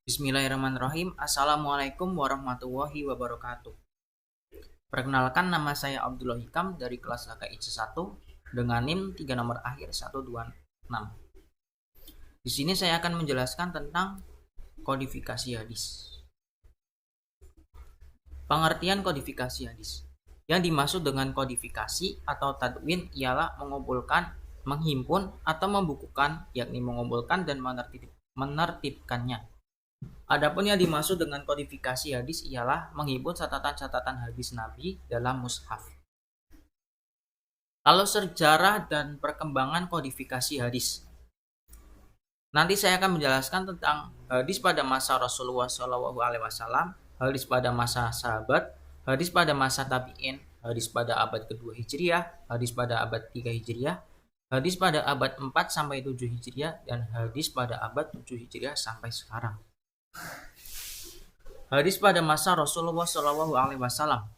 Bismillahirrahmanirrahim. Assalamualaikum warahmatullahi wabarakatuh. Perkenalkan, nama saya Abdullah Hikam dari kelas HKIC 1 dengan NIM 3 nomor akhir 126. Di sini saya akan menjelaskan tentang kodifikasi hadis. Pengertian kodifikasi hadis. Yang dimaksud dengan kodifikasi atau tadwin ialah mengumpulkan, menghimpun atau membukukan, yakni mengumpulkan dan menertibkannya. Adapun yang dimaksud dengan kodifikasi hadis ialah menghimpun catatan-catatan hadis Nabi dalam mushaf. Lalu sejarah dan perkembangan kodifikasi hadis. Nanti saya akan menjelaskan tentang hadis pada masa Rasulullah SAW, hadis pada masa sahabat, hadis pada masa tabi'in, hadis pada abad kedua Hijriah, hadis pada abad 3 Hijriah, hadis pada abad 4 sampai 7 Hijriah, dan hadis pada abad 7 Hijriah sampai sekarang. Hadis pada masa Rasulullah SAW.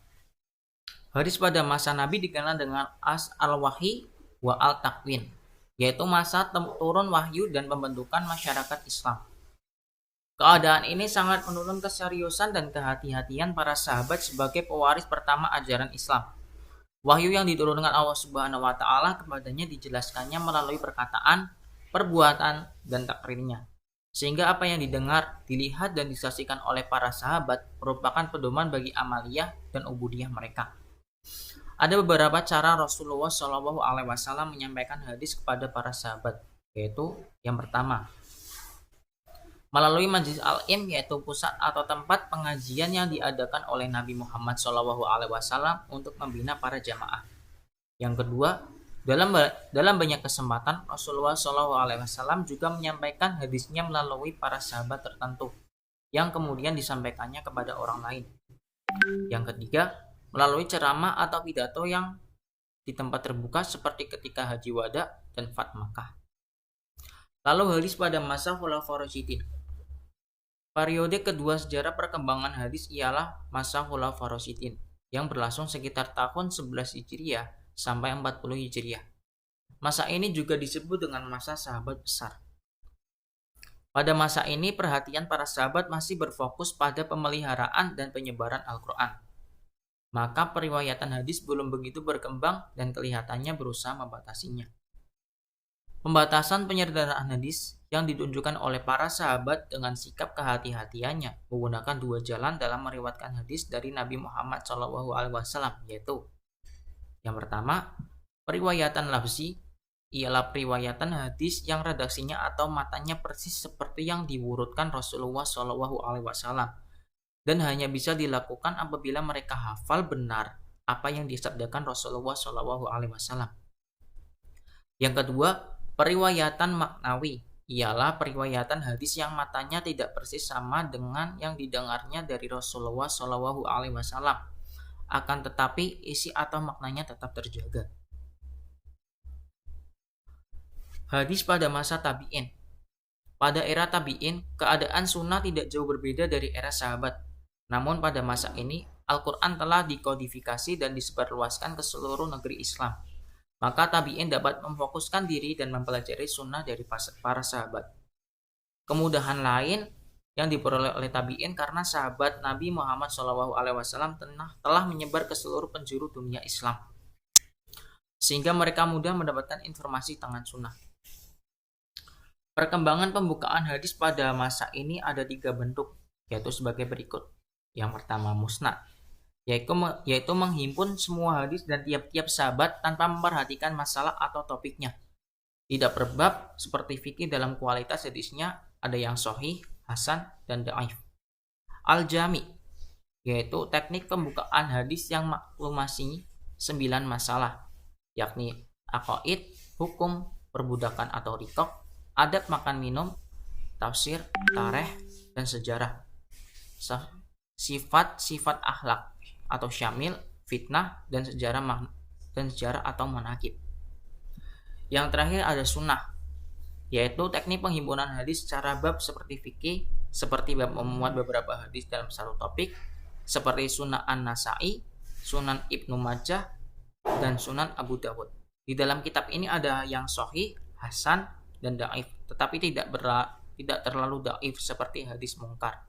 Hadis pada masa Nabi dikenal dengan as al-wahyi wa al-takwin, yaitu masa turun wahyu dan pembentukan masyarakat Islam. Keadaan ini sangat menurun keseriusan dan kehati-hatian para sahabat sebagai pewaris pertama ajaran Islam. Wahyu yang diturunkan Allah Subhanahu wa taala kepadanya dijelaskannya melalui perkataan, perbuatan, dan takrirnya. Sehingga apa yang didengar, dilihat, dan disaksikan oleh para sahabat merupakan pedoman bagi amaliyah dan ubudiyah mereka. Ada beberapa cara Rasulullah SAW menyampaikan hadis kepada para sahabat, yaitu yang pertama, melalui majlis al-ilm, yaitu pusat atau tempat pengajian yang diadakan oleh Nabi Muhammad SAW untuk membina para jamaah. Yang kedua, dalam banyak kesempatan Rasulullah SAW juga menyampaikan hadisnya melalui para sahabat tertentu yang kemudian disampaikannya kepada orang lain. Yang ketiga, melalui ceramah atau pidato yang di tempat terbuka seperti ketika Haji Wada dan Fath Makkah. Lalu hadis pada masa Khulafaur Rasyidin. Periode kedua sejarah perkembangan hadis ialah masa Khulafaur Rasyidin yang berlangsung sekitar tahun 11 Hijriah sampai 40 Hijriah. Masa ini juga disebut dengan masa sahabat besar. Pada masa ini perhatian para sahabat masih berfokus pada pemeliharaan dan penyebaran Al-Quran. Maka periwayatan hadis belum begitu berkembang dan kelihatannya berusaha membatasinya. Pembatasan penyederhanaan hadis yang ditunjukkan oleh para sahabat dengan sikap kehati-hatiannya menggunakan dua jalan dalam meriwayatkan hadis dari Nabi Muhammad SAW, yaitu yang pertama, periwayatan lafzi ialah periwayatan hadis yang redaksinya atau matanya persis seperti yang diwurutkan Rasulullah SAW dan hanya bisa dilakukan apabila mereka hafal benar apa yang disabdakan Rasulullah SAW. Yang kedua, periwayatan maknawi ialah periwayatan hadis yang matanya tidak persis sama dengan yang didengarnya dari Rasulullah SAW. Akan tetapi isi atau maknanya tetap terjaga. Hadis pada masa tabi'in. Pada era tabi'in, keadaan sunnah tidak jauh berbeda dari era sahabat. Namun pada masa ini, Al-Quran telah dikodifikasi dan disebarluaskan ke seluruh negeri Islam. Maka tabi'in dapat memfokuskan diri dan mempelajari sunnah dari para sahabat. Kemudahan lain yang diperoleh oleh tabi'in karena sahabat Nabi Muhammad SAW telah menyebar ke seluruh penjuru dunia Islam, sehingga mereka mudah mendapatkan informasi tentang sunnah. Perkembangan pembukaan hadis pada masa ini ada 3 bentuk, yaitu sebagai berikut. Yang pertama, musnad, yaitu menghimpun semua hadis dan tiap-tiap sahabat tanpa memperhatikan masalah atau topiknya. Tidak berbab seperti fikih dalam kualitas hadisnya, ada yang sahih, hasan, dan dhaif. Al-Jami, yaitu teknik pembukaan hadis yang maklumasi 9 masalah, yakni aqaid, hukum, perbudakan atau rikok, adab makan minum, tafsir, tarikh, dan sejarah. Sifat-sifat akhlak atau syamil, fitnah, dan sejarah atau manaqib. Yang terakhir ada sunnah, yaitu teknik penghimpunan hadis secara bab seperti fikih, seperti bab memuat beberapa hadis dalam satu topik, seperti Sunan An-Nasa'i, Sunan Ibnu Majah, dan Sunan Abu Dawud. Di dalam kitab ini ada yang sahih, hasan, dan dhaif, tetapi tidak terlalu dhaif seperti hadis mungkar.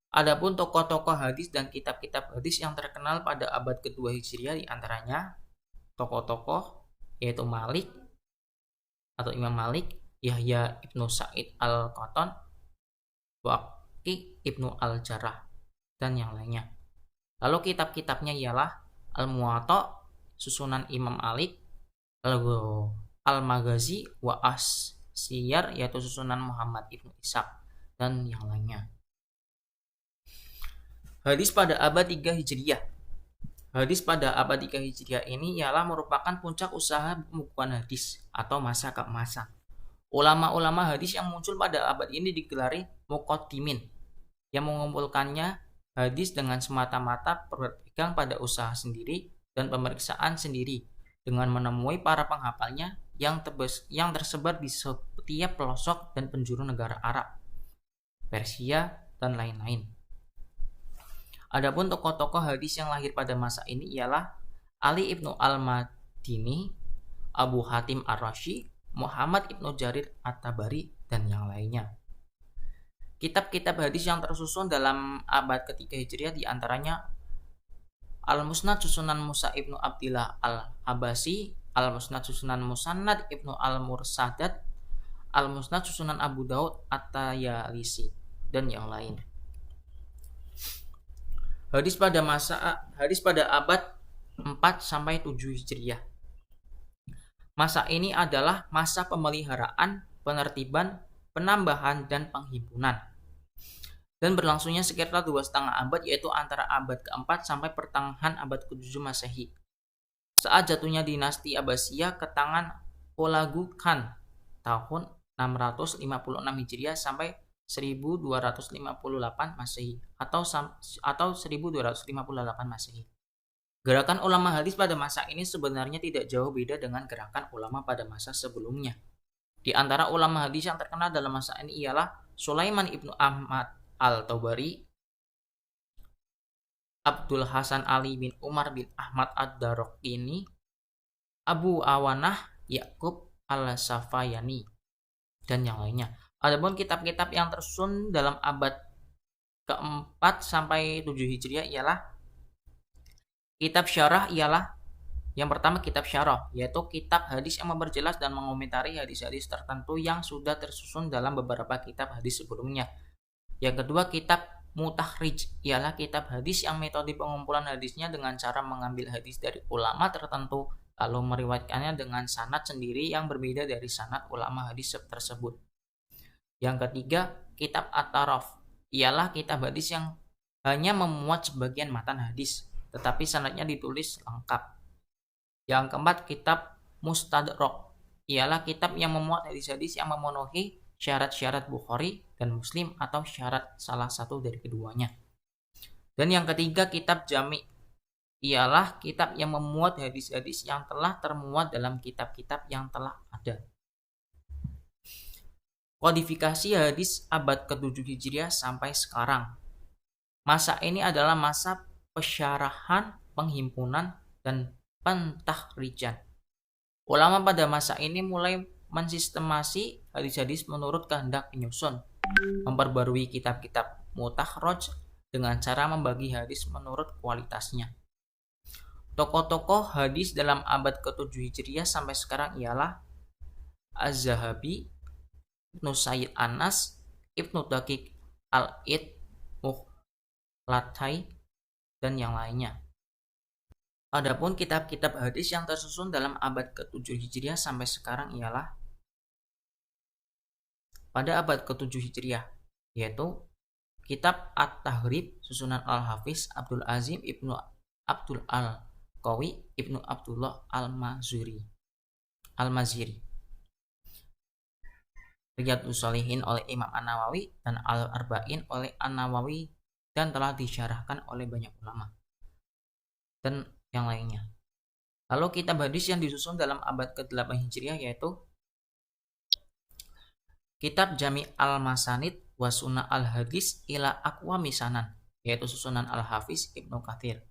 Adapun tokoh-tokoh hadis dan kitab-kitab hadis yang terkenal pada abad kedua Hijriah diantaranya tokoh-tokoh yaitu Malik atau Imam Malik, Yahya ibnu Sa'id al-Qattan, Waqi ibnu al-Jarrah, dan yang lainnya. Lalu kitab-kitabnya ialah Al-Muwatta, susunan Imam Malik, Al-Maghazi wa As-Siyar, yaitu susunan Muhammad ibnu Ishaq, dan yang lainnya. Hadis pada abad 3 Hijriah. Hadis pada abad 3 Hijriah ini ialah merupakan puncak usaha pembukuan hadis atau masa ke masa. Ulama-ulama hadis yang muncul pada abad ini digelari muqaddimin, yang mengumpulkannya hadis dengan semata-mata berpegang pada usaha sendiri dan pemeriksaan sendiri, dengan menemui para penghafalnya yang tersebar di setiap pelosok dan penjuru negara Arab, Persia, dan lain-lain. Adapun tokoh-tokoh hadis yang lahir pada masa ini ialah Ali ibnu al-Madini, Abu Hatim ar-Razi, Muhammad ibnu Jarir at-Tabari, dan yang lainnya. Kitab-kitab hadis yang tersusun dalam abad ketiga Hijriah diantaranya Al-Musnad susunan Musa ibnu Abdillah al-Habasi, Al-Musnad susunan Musannad ibnu al-Mursadat, Al-Musnad susunan Abu Daud at-Tayalisi, dan yang lain. Hadis pada abad 4 sampai 7 Hijriah. Masa ini adalah masa pemeliharaan, penertiban, penambahan, dan penghimpunan, dan berlangsungnya sekitar 2,5 abad, yaitu antara abad ke-4 sampai pertengahan abad ke-7 Masehi. Saat jatuhnya dinasti Abbasiyah ke tangan Hulagu Khan tahun 656 Hijriah sampai 1258 Masehi atau 1258 Masehi. Gerakan ulama hadis pada masa ini sebenarnya tidak jauh beda dengan gerakan ulama pada masa sebelumnya. Di antara ulama hadis yang terkenal dalam masa ini ialah Sulaiman ibnu Ahmad al-Tabari, Abdul Hasan Ali bin Umar bin Ahmad ad-Daraqini, Abu Awanah Ya'qub al-Safayani, dan yang lainnya. Adapun kitab-kitab yang tersusun dalam abad ke-4 sampai 7 Hijriah ialah kitab syarah ialah yang pertama kitab syarah, yaitu kitab hadis yang memperjelas dan mengomentari hadis-hadis tertentu yang sudah tersusun dalam beberapa kitab hadis sebelumnya. Yang kedua kitab mutakhrij, ialah kitab hadis yang metode pengumpulan hadisnya dengan cara mengambil hadis dari ulama tertentu lalu meriwayatkannya dengan sanad sendiri yang berbeda dari sanad ulama hadis tersebut. Yang ketiga, kitab at-taraf, ialah kitab hadis yang hanya memuat sebagian matan hadis, tetapi sanadnya ditulis lengkap. Yang keempat, kitab mustadrak, ialah kitab yang memuat hadis-hadis yang memenuhi syarat-syarat Bukhari dan Muslim atau syarat salah satu dari keduanya. Dan yang ketiga, kitab jami, ialah kitab yang memuat hadis-hadis yang telah termuat dalam kitab-kitab yang telah ada. Kodifikasi hadis abad ke-7 Hijriah sampai sekarang. Masa ini adalah masa pesyarahan, penghimpunan, dan pentakhrijan. Ulama pada masa ini mulai mensistemasi hadis-hadis menurut kehendak penyusun, memperbarui kitab-kitab mutakhraj dengan cara membagi hadis menurut kualitasnya. Tokoh-tokoh hadis dalam abad ke-7 Hijriah sampai sekarang ialah Az-Zahabi, Ibnu Sayyid Anas, Ibnu Daqiq al-Id, Muhlatai, dan yang lainnya. Adapun kitab-kitab hadis yang tersusun dalam abad ke-7 Hijriah sampai sekarang ialah pada abad ke-7 Hijriah, yaitu kitab At-Tahrib susunan Al-Hafiz Abdul Azim Ibnu Abdul Al-Qawi Ibnu Abdullah Al-Maziri, Riyadhus Shalihin oleh Imam An-Nawawi, dan Al-Arba'in oleh An-Nawawi, dan telah disyarahkan oleh banyak ulama, dan yang lainnya. Lalu kitab hadis yang disusun dalam abad ke-8 Hijriah yaitu kitab Jami' al-Masanid wa Sunnah al-Hadis ila Aqwami Sanan, yaitu susunan Al-Hafiz Ibnu Katsir.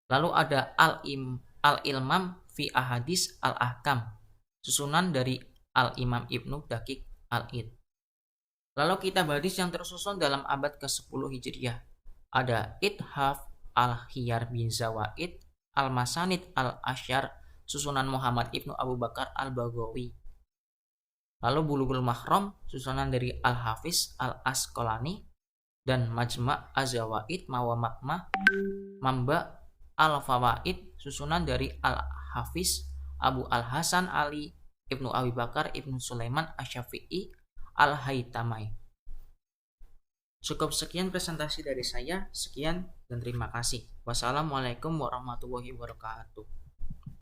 Lalu ada Al-Ilmam fi Ahadis al-Ahkam, susunan dari Al-Imam Ibnu Daqiq Al-Id. Lalu kitab hadis yang tersusun dalam abad ke-10 Hijriah. Ada Ithaf Al-Hiyar bin Zawaid, Al-Masanid Al-Asyar, susunan Muhammad Ibnu Abu Bakar Al-Baghawi. Lalu Bulughul Mahram, susunan dari Al-Hafiz Al-Asqalani, dan Majma' Az-Zawaid Mawamma Mamba Al-Fawaid, susunan dari Al-Hafiz Abu Al-Hasan Ali Ibnu Abi Bakar Ibnu Sulaiman Asy-Syafi'i Al-Haytamai. Cukup sekian presentasi dari saya. Sekian dan terima kasih. Wassalamualaikum warahmatullahi wabarakatuh.